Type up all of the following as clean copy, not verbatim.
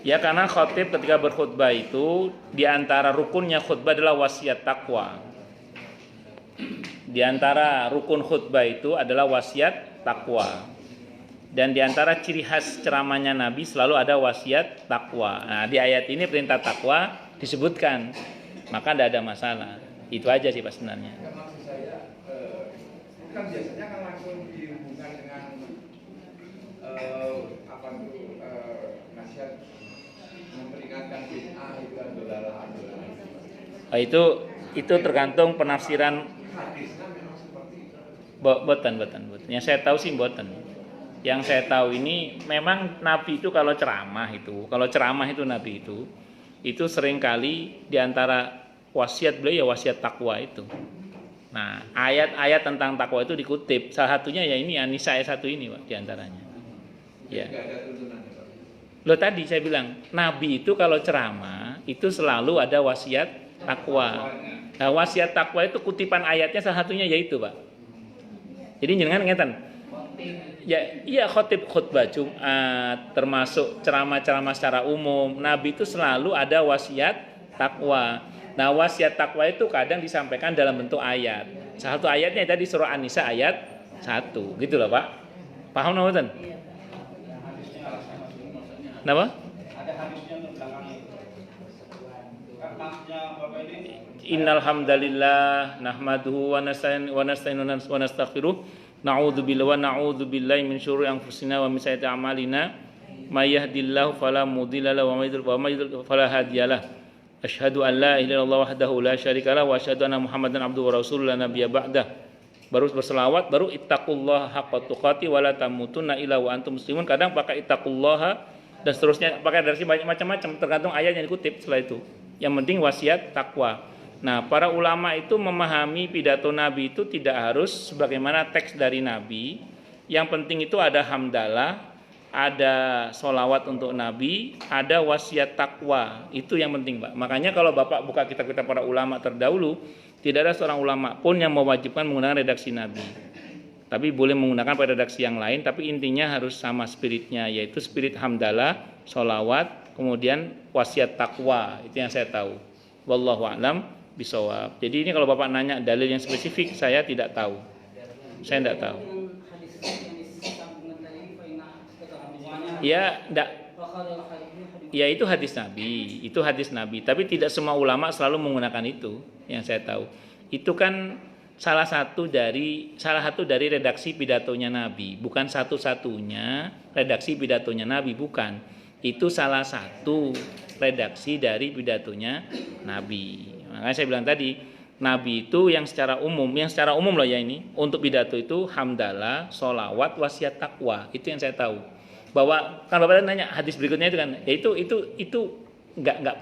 Ya karena khotib ketika berkhutbah itu di antara rukunnya khutbah adalah wasiat takwa. Di antara rukun khutbah itu adalah wasiat takwa. Dan di antara ciri khas ceramahnya Nabi selalu ada wasiat takwa. Nah, di ayat ini perintah takwa disebutkan. Maka tidak ada masalah. Itu aja sih Pak sebenarnya. Maksud saya kan biasanya kan langsung dihubungkan dengan nasihat memperingatkan bid'ah itu adalah Itu tergantung penafsiran. hadisnya memang seperti itu. Boten. Yang saya tahu sih boten. Yang saya tahu ini memang Nabi itu kalau ceramah itu Nabi itu seringkali di antara wasiat beliau ya wasiat takwa itu. Nah, ayat-ayat tentang takwa itu dikutip. Salah satunya ya ini An-Nisa ayat 1 ini, Pak, di antaranya. Ya. Tidak ada tuntunannya, Pak. Loh tadi saya bilang, Nabi itu kalau ceramah itu selalu ada wasiat takwa. Nah, wasiat takwa itu kutipan ayatnya salah satunya yaitu, Pak. Jadi jangan ngeten. Ya, iya khutbah Jumat, termasuk ceramah-ceramah secara umum. Nabi itu selalu ada wasiat takwa. Nah, wasiat takwa itu kadang disampaikan dalam bentuk ayat. Salah satu ayatnya tadi surah An-Nisa ayat 1. Gitu loh, Pak. Paham nggak? Kenapa? Ada hadisnya di belakang itu. Maksudnya Bapak ini Innal hamdalillah nahmaduhu wa nasta'inu wa nastaghfiruh. Na'udzubillahi min syururi anfusina wa min sayyiati a'malina. May yahdihillahu fala mudilla lahu wa may yudlil fala hadiyalah. Asyhadu an la ilaha illallah wahdahu la syarikalah wa asyhadu anna Muhammadan abduhu wa rasuluhu la nabiyya ba'dah. Baru berselawat, baru ittaqullaha haqqa tuqati wa la tamutunna illa wa antum muslimun. Kadang pakai ittaqullaha dan seterusnya, pakai dari macam-macam tergantung ayat yang dikutip setelah itu. Yang penting wasiat takwa. Nah, para ulama itu memahami pidato Nabi itu tidak harus sebagaimana teks dari Nabi. Yang penting itu ada hamdalah, ada solawat untuk Nabi, ada wasiat takwa. Itu yang penting, Pak. Makanya kalau Bapak buka kitab-kitab para ulama terdahulu, tidak ada seorang ulama pun yang mewajibkan menggunakan redaksi Nabi. Tapi boleh menggunakan pada redaksi yang lain, tapi intinya harus sama spiritnya, yaitu spirit hamdalah, solawat, kemudian wasiat takwa. Itu yang saya tahu. Wallahu a'lam bisawab. Jadi ini kalau Bapak nanya dalil yang spesifik, saya tidak tahu. Saya tidak tahu. Ya, enggak. Ya itu hadis Nabi. Tapi tidak semua ulama selalu menggunakan itu, yang saya tahu. Itu kan salah satu dari redaksi pidatonya Nabi, bukan satu-satunya redaksi pidatonya Nabi, bukan. Itu salah satu redaksi dari pidatonya Nabi. Makanya saya bilang tadi, Nabi itu yang secara umum loh ya ini, untuk pidato itu hamdalah, solawat, wasiat takwa. Itu yang saya tahu. Bahwa kan Bapak nanya hadis berikutnya itu kan, ya itu nggak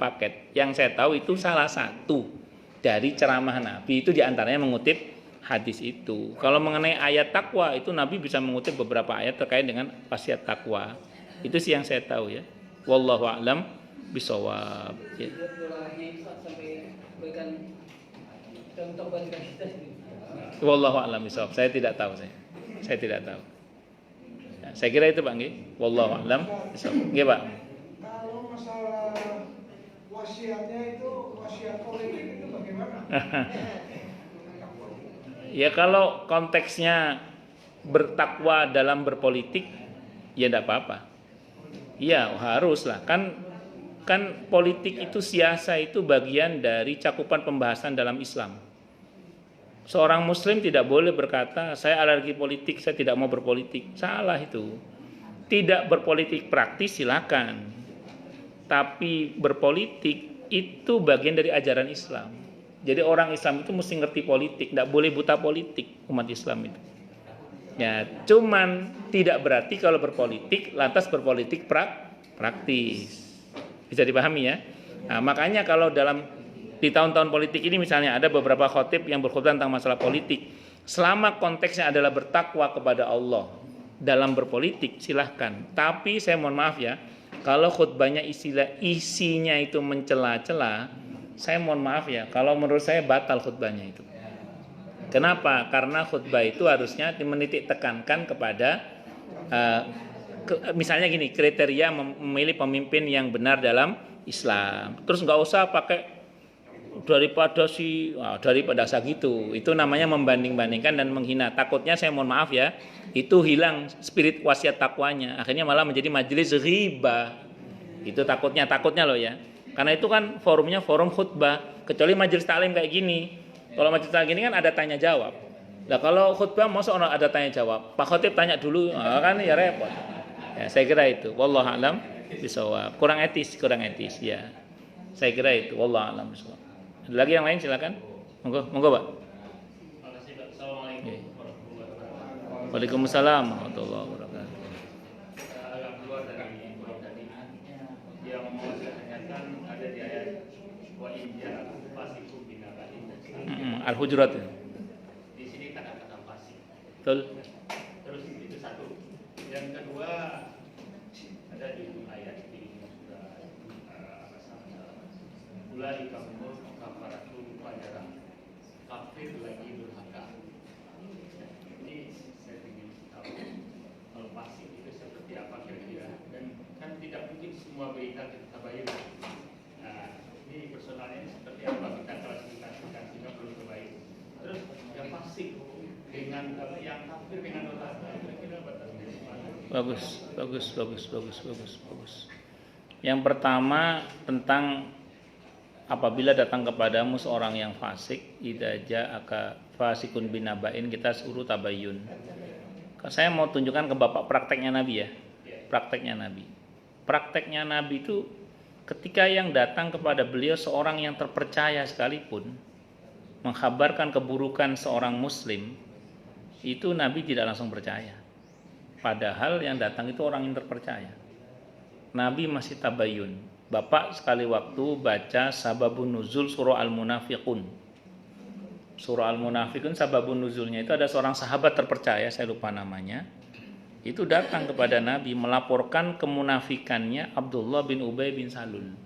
paket. Yang saya tahu itu salah satu dari ceramah Nabi, itu diantaranya mengutip hadis itu. Kalau mengenai ayat takwa itu Nabi bisa mengutip beberapa ayat terkait dengan wasiat takwa. Itu sih yang saya tahu ya. Wallahu a'lam bishawab. Ya. Wallahu a'lam bishawab. Saya tidak tahu. Ya, saya kira itu Pak nggih. Wallahu a'lam bishawab. Nggih Pak. Kalau masalah wasiatnya itu wasiat politik itu bagaimana? Ya kalau konteksnya bertakwa dalam berpolitik ya tidak apa-apa. Ya haruslah kan politik itu siasa itu bagian dari cakupan pembahasan dalam Islam. Seorang muslim tidak boleh berkata saya alergi politik, saya tidak mau berpolitik. Salah itu. Tidak berpolitik praktis silakan. Tapi berpolitik itu bagian dari ajaran Islam. Jadi orang Islam itu mesti ngerti politik, tidak boleh buta politik umat Islam itu. Ya, cuman tidak berarti kalau berpolitik lantas berpolitik praktis. Bisa dipahami ya. Nah, makanya kalau di tahun-tahun politik ini misalnya ada beberapa khotib yang berkhutbah tentang masalah politik. Selama konteksnya adalah bertakwa kepada Allah dalam berpolitik silahkan. Tapi saya mohon maaf ya, kalau khutbahnya isinya itu mencela-cela, saya mohon maaf ya, kalau menurut saya batal khutbahnya itu. Kenapa? Karena khutbah itu harusnya menitik tekankan kepada misalnya gini, kriteria memilih pemimpin yang benar dalam Islam. Terus nggak usah pakai daripada saya gitu. Itu namanya membanding-bandingkan dan menghina. Takutnya saya mohon maaf ya, itu hilang spirit wasiat takwanya. Akhirnya malah menjadi majelis riba. Itu takutnya loh ya. Karena itu kan forumnya forum khutbah. Kecuali majelis taklim kayak gini. Kalau majelis taklim gini kan ada tanya jawab. Nah kalau khutbah masa orang ada tanya jawab. Pak Khotib tanya dulu, kan ya repot. Ya, saya kira itu. Wallahu a'lam bishawab. Kurang etis ya. Saya kira itu. Wallahu a'lam bishawab. Ada lagi yang lain silakan. Monggo Pak. Makasih Pak. Assalamualaikum warahmatullahi wabarakatuh. Waalaikumsalam warahmatullahi wabarakatuh. Agak keluar dari bab tadi yang mau saya tanyakan ada di ayat wa inja fasikum binabain. Al-Hujurat. Di sini kata-kata fasik. Betul. Terus itu satu. Yang kedua ada di ayat di surah Ulai kamu kafaratul fajarah kafir lagi durhaka. Ini saya ingin tahu kalau fasik itu seperti apa kira-kira, dan kan tidak mungkin semua berita kita bayar. Nah, ini personalnya seperti apa kita klasifikasikan sehingga perlu terbaik. Terus yang fasik dengan yang kafir dengan durhaka kira-kira batasnya di mana? Bagus. Yang pertama tentang apabila datang kepadamu seorang yang fasik, idza ja'aka fasikun binaba'in, kita suruh tabayyun. Saya mau tunjukkan ke Bapak prakteknya Nabi ya. Prakteknya Nabi itu ketika yang datang kepada beliau seorang yang terpercaya sekalipun mengkhabarkan keburukan seorang muslim, itu Nabi tidak langsung percaya. Padahal yang datang itu orang yang terpercaya. Nabi masih tabayyun. Bapak sekali waktu baca sababun nuzul surah Al-Munafiqun. Surah Al-Munafiqun sababun nuzulnya itu ada seorang sahabat terpercaya, saya lupa namanya. Itu datang kepada Nabi melaporkan kemunafikannya Abdullah bin Ubay bin Salul.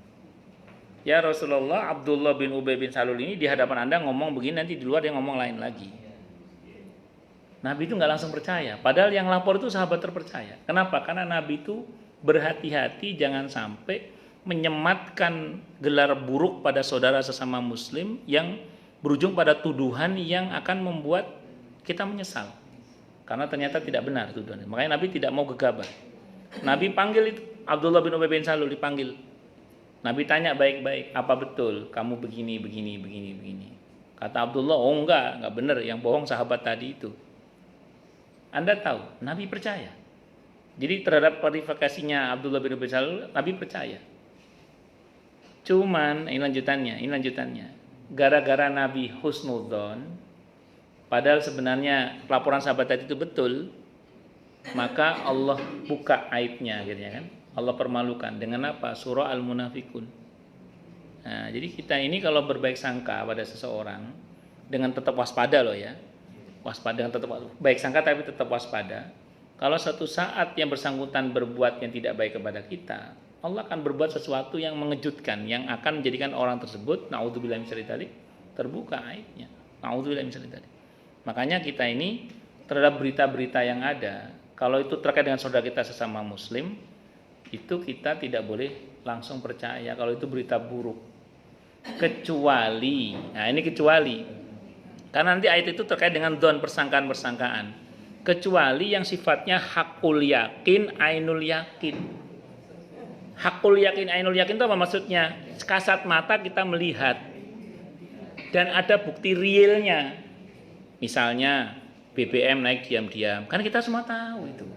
Ya Rasulullah, Abdullah bin Ubay bin Salul ini di hadapan Anda ngomong begini, nanti di luar dia ngomong lain lagi. Nabi itu nggak langsung percaya. Padahal yang lapor itu sahabat terpercaya. Kenapa? Karena Nabi itu berhati-hati jangan sampai menyematkan gelar buruk pada saudara sesama muslim yang berujung pada tuduhan yang akan membuat kita menyesal. Karena ternyata tidak benar tuduhan. Makanya Nabi tidak mau gegabah. Nabi panggil itu Abdullah bin Ubay bin Salul, dipanggil. Nabi tanya baik-baik, apa betul kamu begini. Kata Abdullah, oh enggak benar, yang bohong sahabat tadi itu. Anda tahu, Nabi percaya. Jadi terhadap verifikasinya Abdullah bin Ubay bin Salul, Nabi percaya. Cuman ini lanjutannya. Gara-gara Nabi husnudzon, padahal sebenarnya laporan sahabat tadi itu betul, maka Allah buka aibnya akhirnya kan. Allah permalukan dengan apa? Surah Al-Munafiqun. Nah, jadi kita ini kalau berbaik sangka pada seseorang dengan tetap waspada loh ya. Waspada dengan tetap baik sangka tapi tetap waspada. Kalau suatu saat yang bersangkutan berbuat yang tidak baik kepada kita, Allah akan berbuat sesuatu yang mengejutkan, yang akan menjadikan orang tersebut, naudzubillah min syarri dzalik, terbuka aibnya. Naudzubillah min syarri dzalik. Makanya kita ini terhadap berita-berita yang ada, kalau itu terkait dengan saudara kita sesama muslim, itu kita tidak boleh langsung percaya kalau itu berita buruk. Kecuali, karena nanti ayat itu terkait dengan dzon, persangkaan. Kecuali yang sifatnya hakul yakin, ainul yakin. Hakul yakin, ainul yakin itu apa maksudnya? Kasat mata kita melihat dan ada bukti realnya. Misalnya BBM naik diam-diam, kan kita semua tahu itu.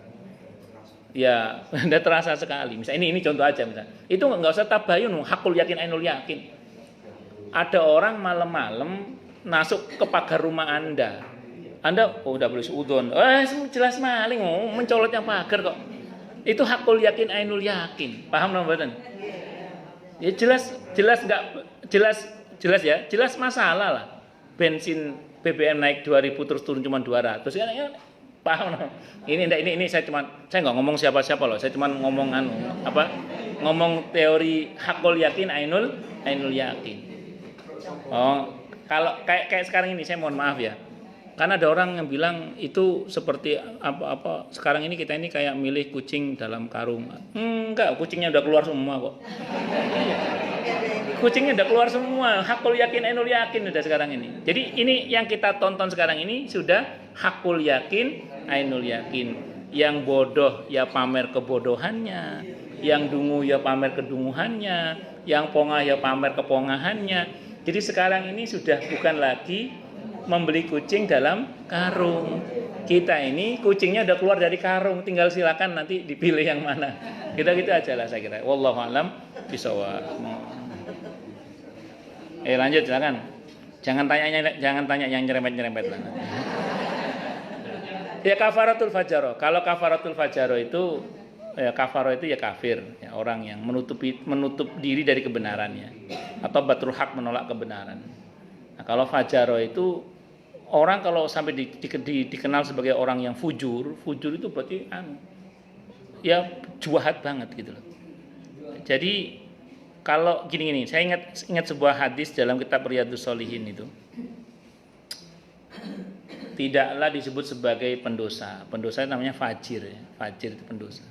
Ya, udah terasa sekali. Misalnya ini contoh aja misalnya. Itu nggak usah tabayun, hakul yakin, ainul yakin. Ada orang malam-malam masuk ke pagar rumah Anda. Udah boleh suudon. Jelas maling, mencolotnya pagar kok. Itu hakul yakin, ainul yakin. Paham namanya? Ya jelas masalah lah. Bensin BBM naik 2000 terus turun cuma 200. Ya, paham? Ini saya nggak ngomong siapa-siapa loh. Saya cuma ngomong teori hakul yakin, ainul yakin. Oh, kalau kayak sekarang ini saya mohon maaf ya. Karena ada orang yang bilang itu seperti apa sekarang ini kita ini kayak milih kucing dalam karung. Enggak, kucingnya udah keluar semua kok. Kucingnya udah keluar semua. Hakul yakin, ainul yakin udah sekarang ini. Jadi ini yang kita tonton sekarang ini sudah hakul yakin, ainul yakin. Yang bodoh ya pamer kebodohannya, yang dungu ya pamer kedunguhannya, yang pongah ya pamer kepongahannya. Jadi sekarang ini sudah bukan lagi membeli kucing dalam karung. Kita ini kucingnya udah keluar dari karung, tinggal silakan nanti dipilih yang mana. Kita gitu aja lah saya kira. Wallahu alam bisawab. Lanjut silakan. Jangan tanya yang nyerempet-nyerempet lah. Ya kafaratul fajaro. Kalau kafaratul fajaro itu kafaro itu ya kafir, ya, orang yang menutup diri dari kebenarannya atau batrul hak menolak kebenaran. Nah, kalau fajaro itu orang kalau sampai dikenal sebagai orang yang fujur itu berarti ya jahat banget gitu loh. Jadi kalau gini, saya ingat sebuah hadis dalam kitab Riyadhus Shalihin itu. Tidaklah disebut sebagai pendosa. Pendosa namanya fajir, ya. Fajir itu pendosa.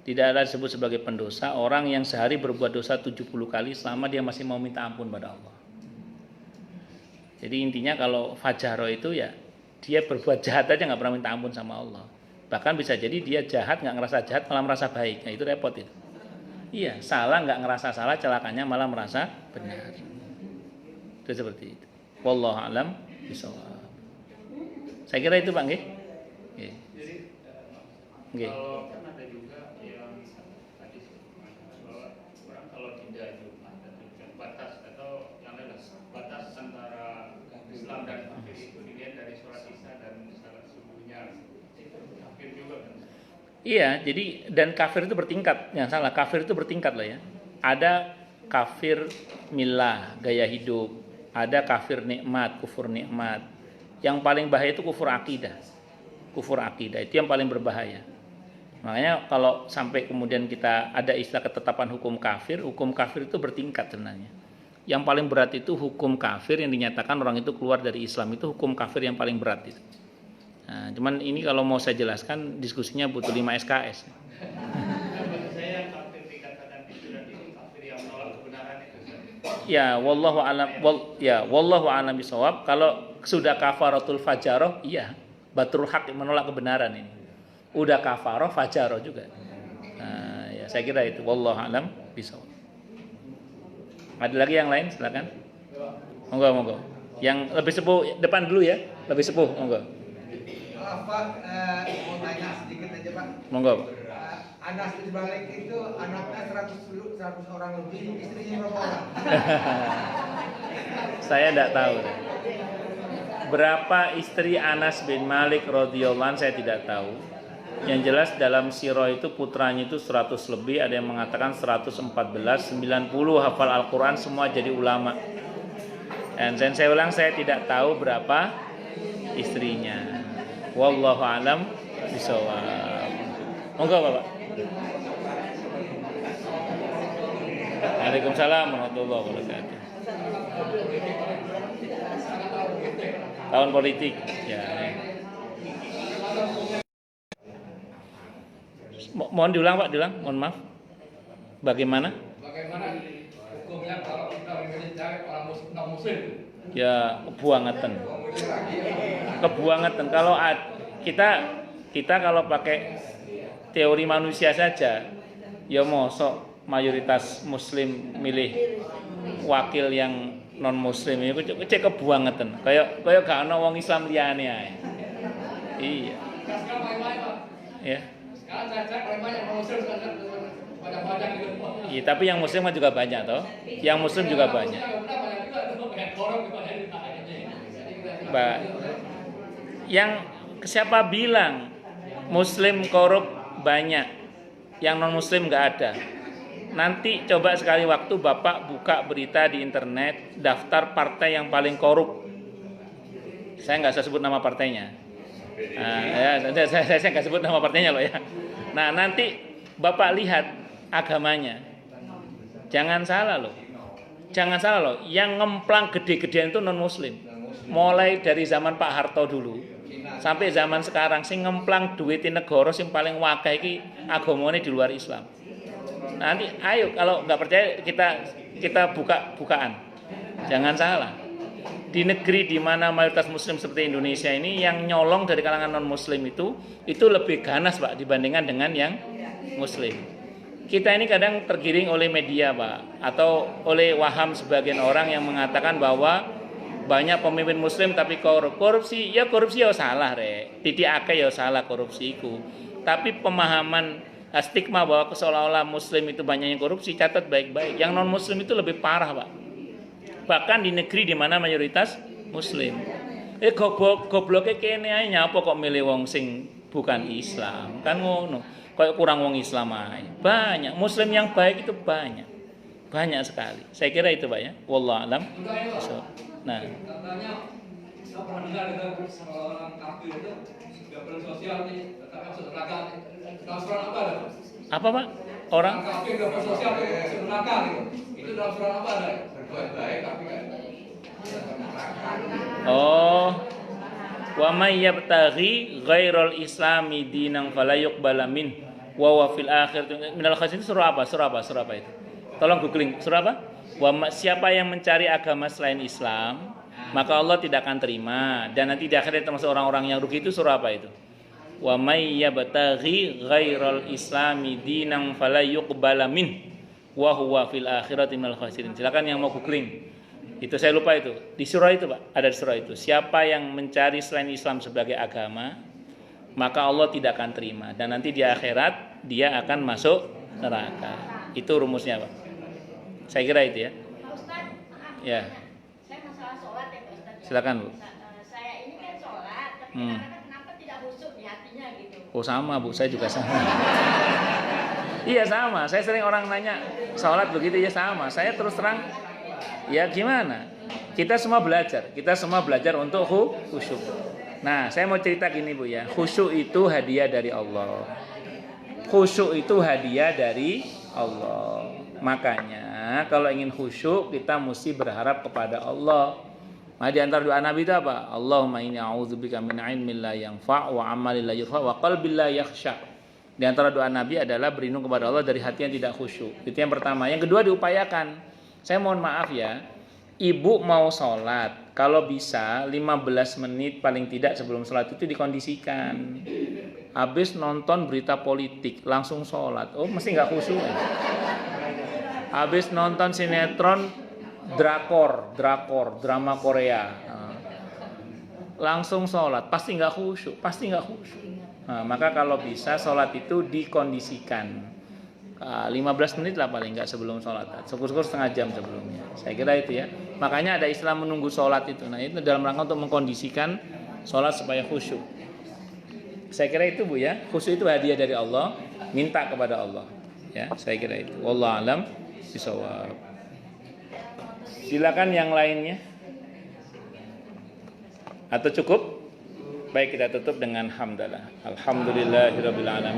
Tidaklah disebut sebagai pendosa orang yang sehari berbuat dosa 70 kali selama dia masih mau minta ampun pada Allah. Jadi intinya kalau fajaro itu ya dia berbuat jahat aja nggak pernah minta ampun sama Allah. Bahkan bisa jadi dia jahat nggak ngerasa jahat malah merasa baik. Nah, itu repot itu. Iya, salah nggak ngerasa salah, celakanya malah merasa benar. Itu seperti itu. Wallahu a'lam bishawab. Saya kira itu Pak nggih. Nggih. Nggih. Kalau kan ada juga yang tadi bahwa orang kalau tidak Jumat dan batas atau yang lain batas antara Islam dan kafir itu dilihat dari surat Isya dan salat subuhnya. Kafir juga kan. Iya, jadi dan kafir itu bertingkat. Yang salah, kafir itu bertingkat lah ya. Ada kafir milah, gaya hidup. Ada kafir nikmat, kufur nikmat. Yang paling bahaya itu kufur akidah. Kufur akidah itu yang paling berbahaya. Makanya kalau sampai kemudian kita ada istilah ketetapan hukum kafir itu bertingkat sebenarnya. Yang paling berat itu hukum kafir yang dinyatakan orang itu keluar dari Islam, itu hukum kafir yang paling berat itu. Nah, cuman ini kalau mau saya jelaskan diskusinya butuh 5 SKS. Saya kafir dikatakan itu dan ini kafir yang menolak kebenaran itu. Ya, wallahu a'lam bishawab. Kalau sudah kafaratul fajaroh, iya, batrul haq menolak kebenaran ini. Udah kafaroh, fajaroh juga. Nah, ya saya kira itu. Wallahu a'lam bishawab. Ada lagi yang lain? Silakan. Monggo. Yang lebih sepuh depan dulu ya. Lebih sepuh, monggo. Pak, mau tanya sedikit aja Pak. Monggo. Anas bin Malik itu anaknya 100 orang lebih, istrinya berapa orang? Saya tidak tahu. Berapa istri Anas bin Malik radhiyallahu anhu saya tidak tahu. Yang jelas dalam sirah itu putranya itu 100 lebih, ada yang mengatakan 114, 90 hafal Al-Quran, semua jadi ulama. Dan saya ulang, saya tidak tahu berapa istrinya. Wallahu a'lam bishawab. Monggo Bapak. Waalaikumsalam warahmatullahi wabarakatuh. Tahun politik ya. Mohon diulang Pak, mohon maaf. Bagaimana hukumnya kalau kita mencari orang non muslim? Ya kebuangetan. Kalau kita kalau pakai teori manusia saja, ya mosok mayoritas muslim milih wakil yang non muslim itu cek kebuangetan. Kayak gak ana wong Islam liyane ae. Iya. Ya. Sekarang saya cek paling banyak non muslim sekarang banyak gitu. Iya, tapi yang muslim kan juga banyak toh. Yang muslim juga banyak. Yang siapa bilang muslim korup banyak, yang non muslim nggak ada. Nanti coba sekali waktu Bapak buka berita di internet daftar partai yang paling korup. Saya nggak usah sebut nama partainya. Saya nggak sebut nama partainya loh ya. Nah nanti Bapak lihat agamanya. Jangan salah loh. Yang ngemplang gede-gedean itu non muslim. mulai dari zaman Pak Harto dulu sampai zaman sekarang sing ngemplang duitin negara sing paling wakah iki agamane di luar Islam. Nanti ayo kalau nggak percaya kita bukaan. Jangan salah. Di negeri di mana mayoritas muslim seperti Indonesia ini yang nyolong dari kalangan non muslim itu lebih ganas Pak dibandingkan dengan yang muslim. Kita ini kadang tergiring oleh media Pak atau oleh waham sebagian orang yang mengatakan bahwa banyak pemimpin muslim tapi korupsi ya salah titik akeh ya salah korupsiku. Tapi pemahaman stigma bahwa seolah-olah muslim itu banyak yang korupsi, catat baik-baik. Yang non muslim itu lebih parah Pak. Bahkan di negeri di mana mayoritas muslim. Gobloknya kene ae nyapa kok milih wong sing bukan Islam. Kan ngono. Kayak kurang wong Islam ae. Banyak muslim yang baik itu banyak. Banyak sekali. Saya kira itu Pak ya. Wallahu alam. So, nah. Katanya saya pernah dengar orang kafir itu sudah bersosial nih, tetap masuk neraka. Dalam surat apa ada? Apa Pak? Orang kafir sudah bersosial masuk neraka gitu. Itu dalam surat apa ada? Berbuat baik tapi kan. Oh. Wa may yabtaghi ghairal islami dinan fala yuqbala min wa huwa fil akhirati minal khasirin. Surah apa itu? Tolong googling. Surah apa? Siapa yang mencari agama selain Islam, maka Allah tidak akan terima dan nanti di akhirat termasuk orang-orang yang rugi. Itu surah apa itu? Wa may yabtaghi ghairal islami dinan fala yuqbala min wa huwa fil akhirati minal khasirin. Silakan yang mau googling. Itu saya lupa itu. Di surah itu Pak, ada di surah itu. Siapa yang mencari selain Islam sebagai agama, maka Allah tidak akan terima dan nanti di akhirat dia akan masuk neraka. Itu rumusnya Pak. Saya kira itu ya. Pak Ustadz, maaf. Ya. Saya masalah sholat ya Pak Ustadz. Silakan Bu. Saya ini kan sholat, tapi kadang-kadang kenapa tidak khusyuk di hatinya gitu. Oh sama Bu, saya juga sama. Iya sama. Saya sering orang nanya sholat begitu ya sama. Saya terus terang. Ya gimana? Kita semua belajar untuk khusyuk. Nah, saya mau cerita gini Bu ya. Khusyuk itu hadiah dari Allah. Makanya kalau ingin khusyuk kita mesti berharap kepada Allah. Nah, di antara doa Nabi itu apa? Allahumma inni a'udzubika min ilmin la yanfa' wa amalin la yurfa' wa qalbin la yakhsha. Di antara doa Nabi adalah berlindung kepada Allah dari hati yang tidak khusyuk. Itu yang pertama. Yang kedua diupayakan. Saya mohon maaf ya, ibu mau sholat, kalau bisa 15 menit paling tidak sebelum sholat itu dikondisikan. Habis nonton berita politik, langsung sholat. Oh mesti gak khusyuk ya? Habis nonton sinetron, drakor, drama Korea, langsung sholat, pasti gak khusyuk. Nah, maka kalau bisa sholat itu dikondisikan. 15 menit lah paling enggak sebelum sholat. Syukur-syukur setengah jam sebelumnya. Saya kira itu ya. Makanya ada istilah menunggu sholat itu. Nah itu dalam rangka untuk mengkondisikan sholat supaya khusyuk. Saya kira itu Bu ya. Khusyuk itu hadiah dari Allah. Minta kepada Allah. Ya, saya kira itu. Wallahu alam bishawab. Silakan yang lainnya. Atau cukup? Baik kita tutup dengan hamdalah. Alhamdulillahirabbil alamin.